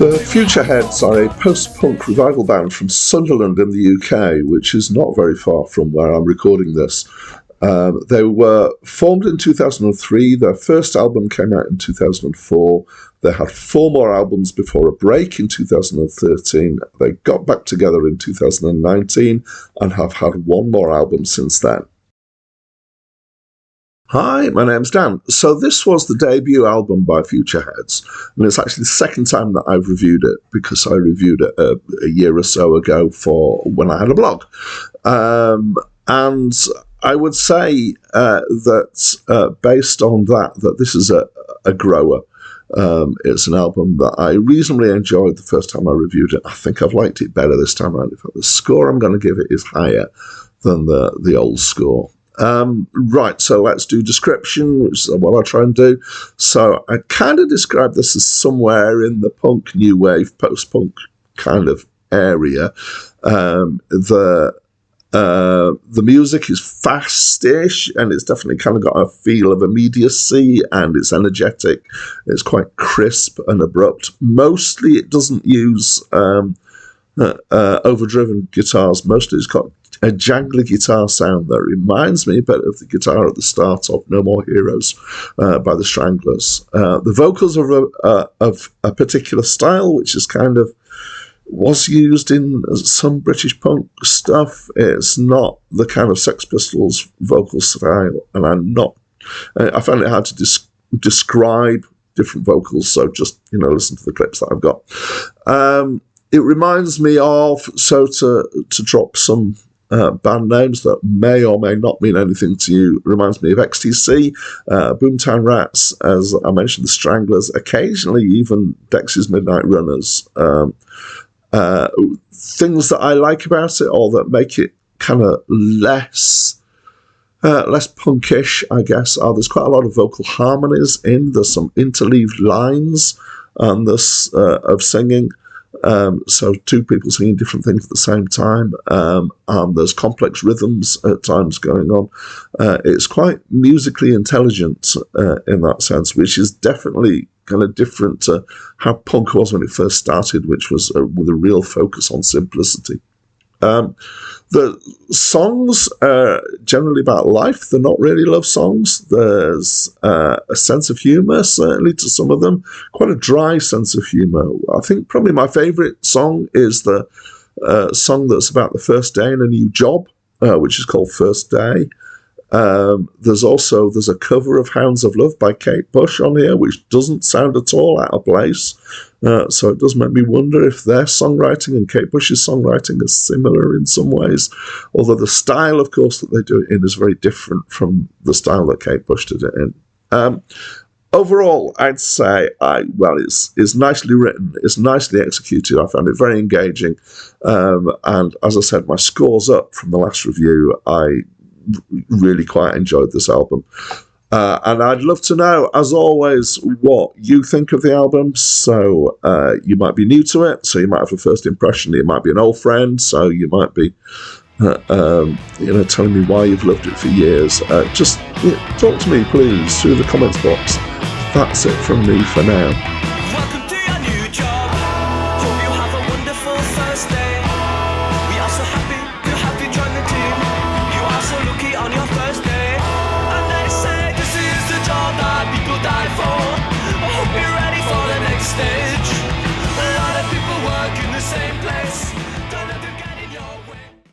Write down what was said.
The Futureheads are a post-punk revival band from Sunderland in the UK, which is not very far from where I'm recording this. They were formed in 2003. Their first album came out in 2004. They had 4 more albums before a break in 2013. They got back together in 2019 and have had 1 more album since then. Hi, my name's Dan. So this was the debut album by Futureheads, and it's actually the second time that I've reviewed it, because I reviewed it a year or so ago for when I had a blog. And I would say that based on that this is a grower. It's an album that I reasonably enjoyed the first time I reviewed it. I think I've liked it better this time around. In fact, the score I'm going to give it is higher than the old score. Right, so let's do description, which is what I try and do. So I kind of describe this as somewhere in the punk, new wave, post-punk kind of area. The music is fast-ish, and it's definitely kind of got a feel of immediacy, and it's energetic. It's quite crisp and abrupt. Mostly it doesn't use overdriven guitars. Mostly it's got a jangly guitar sound that reminds me a bit of the guitar at the start of No More Heroes by the Stranglers. The vocals are of a particular style, which is kind of was used in some British punk stuff. It's not the kind of Sex Pistols vocal style, and I found it hard to describe different vocals, so just, listen to the clips that I've got. It reminds me of, so to drop some band names that may or may not mean anything to you, it reminds me of XTC, Boomtown Rats, as I mentioned, the Stranglers, occasionally even Dexys Midnight Runners. Things that I like about it, or that make it kind of less punkish, I guess, are there's quite a lot of vocal harmonies there's some interleaved lines and this of singing. So 2 people singing different things at the same time, and there's complex rhythms at times going on. It's quite musically intelligent in that sense, which is definitely kind of different to how punk was when it first started, which was with a real focus on simplicity. The songs are generally about life. They're not really love songs. There's a sense of humour, certainly, to some of them. Quite a dry sense of humour. I think probably my favourite song is the song that's about the first day in a new job, which is called First Day. There's a cover of Hounds of Love by Kate Bush on here, which doesn't sound at all out of place. So it does make me wonder if their songwriting and Kate Bush's songwriting is similar in some ways, although the style, of course, that they do it in is very different from the style that Kate Bush did it in. Overall, I'd say it's nicely written, it's nicely executed. I found it very engaging, and as I said, my score's up from the last review. I really quite enjoyed this album. And I'd love to know, as always, what you think of the album. So you might be new to it, so you might have a first impression. It might be an old friend, so you might be telling me why you've loved it for years. Just talk to me, please, through the comments box. That's it from me for now.